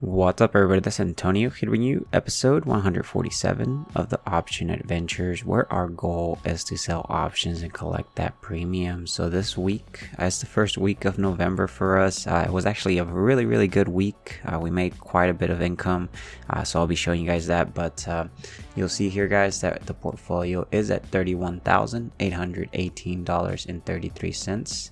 What's up, everybody? That's Antonio here with you, episode 147 of the Option Adventures, where our goal is to sell options and collect that premium. So this week, as the first week of November for us, it was actually a really good week. We made quite a bit of income, so I'll be showing you guys that. But you'll see here, guys, that the portfolio is at $31,818.33.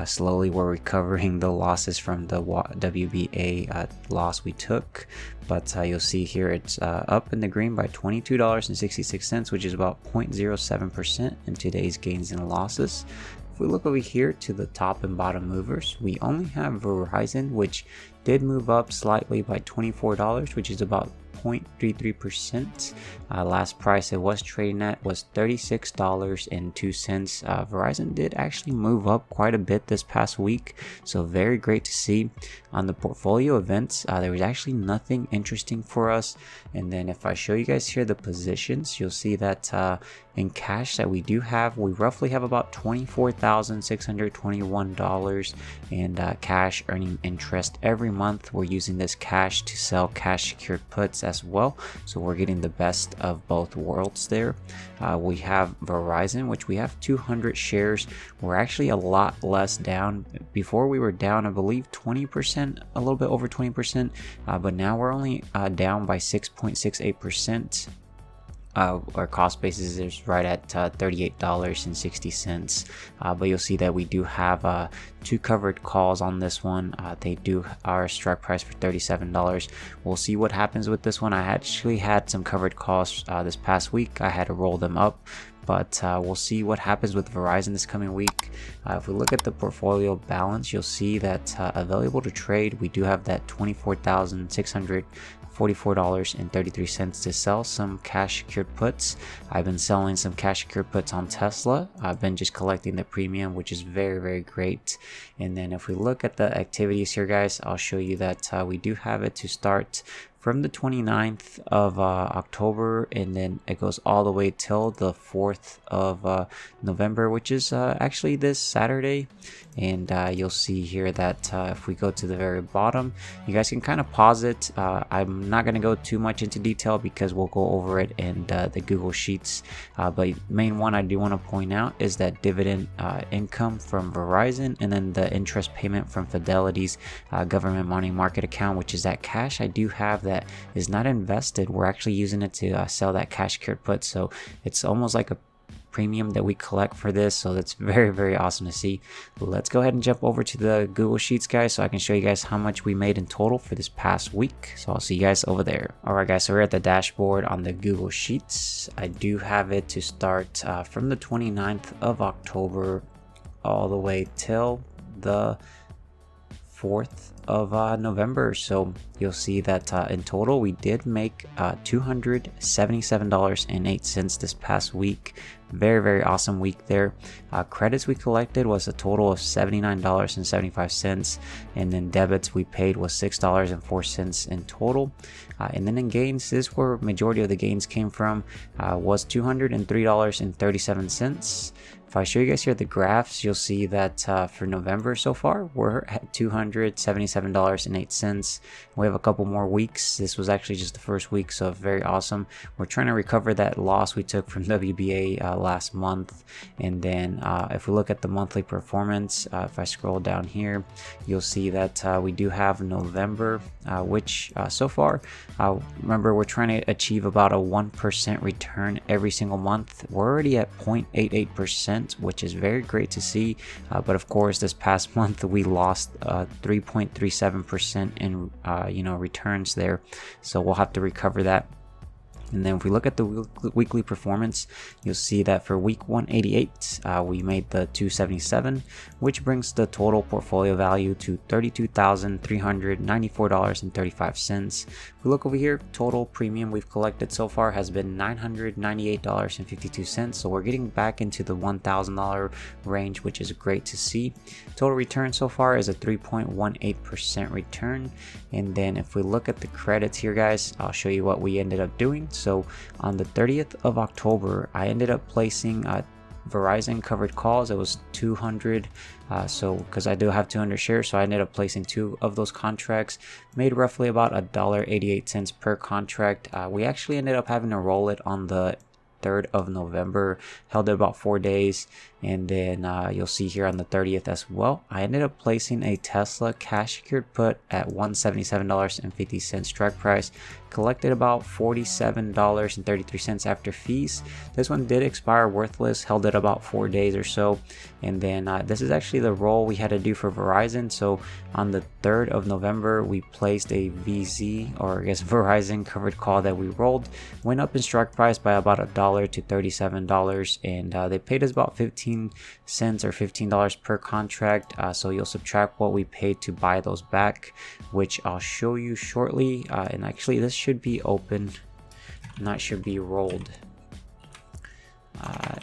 Slowly, we're recovering the losses from the WBA loss we took, but you'll see here it's up in the green by $22.66, which is about 0.07% in today's gains and losses. If we look over here to the top and bottom movers, we only have Verizon, which did move up slightly by $24, which is about 0.33%. Last price it was trading at was $36.02. Verizon did actually move up quite a bit this past week, so very great to see. On the portfolio events, there was actually nothing interesting for us. And then if I show you guys here the positions, you'll see that in cash that we do have, we roughly have about $24,621 and cash earning interest every month. We're using this cash to sell cash secured puts as well, so we're getting the best of both worlds there. We have Verizon, which we have 200 shares. We're actually a lot less down. Before we were down, I believe 20%, a little bit over 20%, but now we're only down by 6.68%. Our cost basis is right at $38.60, but you'll see that we do have two covered calls on this one. They do our strike price for $37. We'll see what happens with this one. I actually had some covered calls this past week. I had to roll them up, but we'll see what happens with Verizon this coming week. If we look at the portfolio balance, you'll see that available to trade, we do have that $24,644.33 to sell some cash secured puts. I've been selling some cash secured puts on Tesla. I've been just collecting the premium, which is very great. And then if we look at the activities here, guys, I'll show you that we do have it to start from the 29th of October, and then it goes all the way till the 4th of November, which is actually this Saturday. And you'll see here that if we go to the very bottom, you guys can kind of pause it. I'm not going to go too much into detail because we'll go over it in the Google Sheets. But main one I do want to point out is that dividend income from Verizon, and then the interest payment from Fidelity's government money market account, which is that cash I do have that is not invested. We're actually using it to sell that cash secured put, so it's almost like a premium that we collect for this, so that's very awesome to see. Let's go ahead and jump over to the Google Sheets, guys, so I can show you guys how much we made in total for this past week. So I'll see you guys over there. Alright, guys, so we're at the dashboard on the Google Sheets. I do have it to start from the 29th of October all the way till the 4th of November. So you'll see that in total we did make $277.08 this past week. Very awesome week there. Credits we collected was a total of $79.75, and then debits we paid was $6.04 in total. And then in gains, this is where majority of the gains came from, was $203.37. If I show you guys here the graphs, you'll see that for November so far, we're at $277.08. We have a couple more weeks. This was actually just the first week, so very awesome. We're trying to recover that loss we took from WBA last month. And then if we look at the monthly performance, if I scroll down here, you'll see that we do have November, which so far, remember, we're trying to achieve about a 1% return every single month. We're already at 0.88%. which is very great to see, but of course this past month we lost 3.37% in returns there, so we'll have to recover that. And then if we look at the weekly performance, you'll see that for week 188, we made the 277, which brings the total portfolio value to $32,394.35. If we look over here, total premium we've collected so far has been $998.52. So we're getting back into the $1,000 range, which is great to see. Total return so far is a 3.18% return. And then if we look at the credits here, guys, I'll show you what we ended up doing. So on the 30th of October, I ended up placing Verizon covered calls. It was 200, so because I do have 200 shares, so I ended up placing 2 of those contracts, made roughly about $1.88 per contract. We actually ended up having to roll it on the 3rd of November, held it about 4 days, and then you'll see here on the 30th as well, I ended up placing a Tesla cash secured put at $177.50 strike price, collected about $47.33 after fees. This one did expire worthless, held it about 4 days or so, and then this is actually the roll we had to do for Verizon. So on the 3rd of November, we placed a VZ, or I guess Verizon covered call that we rolled, went up in strike price by about $1 to $37, and they paid us about 15 cents or $15 per contract. So you'll subtract what we paid to buy those back, which I'll show you shortly. And actually this should be open, not should be rolled,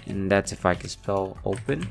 and that's if I can spell open.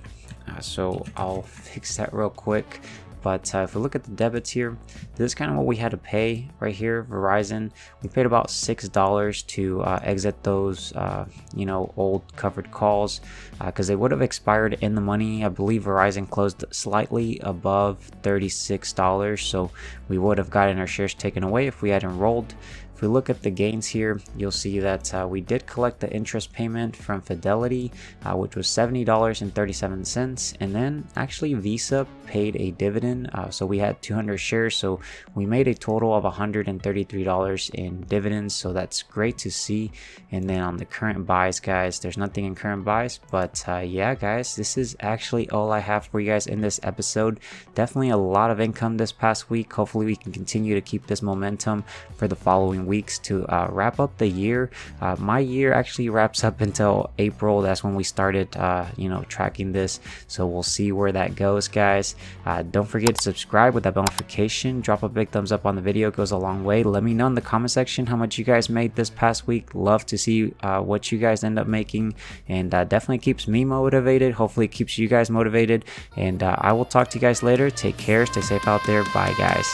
So I'll fix that real quick. But if we look at the debits here, this is kind of what we had to pay right here. Verizon, we paid about $6 to exit those, old covered calls, because they would have expired in the money. I believe Verizon closed slightly above $36, so we would have gotten our shares taken away if we had enrolled. If we look at the gains here, you'll see that we did collect the interest payment from Fidelity, which was $70.37, and then actually Visa paid a dividend. So we had 200 shares, so we made a total of $133 in dividends, so that's great to see. And then on the current buys, guys, there's nothing in current buys, but yeah, guys, this is actually all I have for you guys in this episode. Definitely a lot of income this past week. Hopefully we can continue to keep this momentum for the following weeks to wrap up the year. My year actually wraps up until April. That's when we started tracking this, so we'll see where that goes, guys. Don't forget to subscribe with that bell notification. Drop a big thumbs up on the video, it goes a long way. Let me know in the comment section how much you guys made this past week. Love to see what you guys end up making, and definitely keeps me motivated. Hopefully it keeps you guys motivated, and I will talk to you guys later. Take care, stay safe out there. Bye, guys.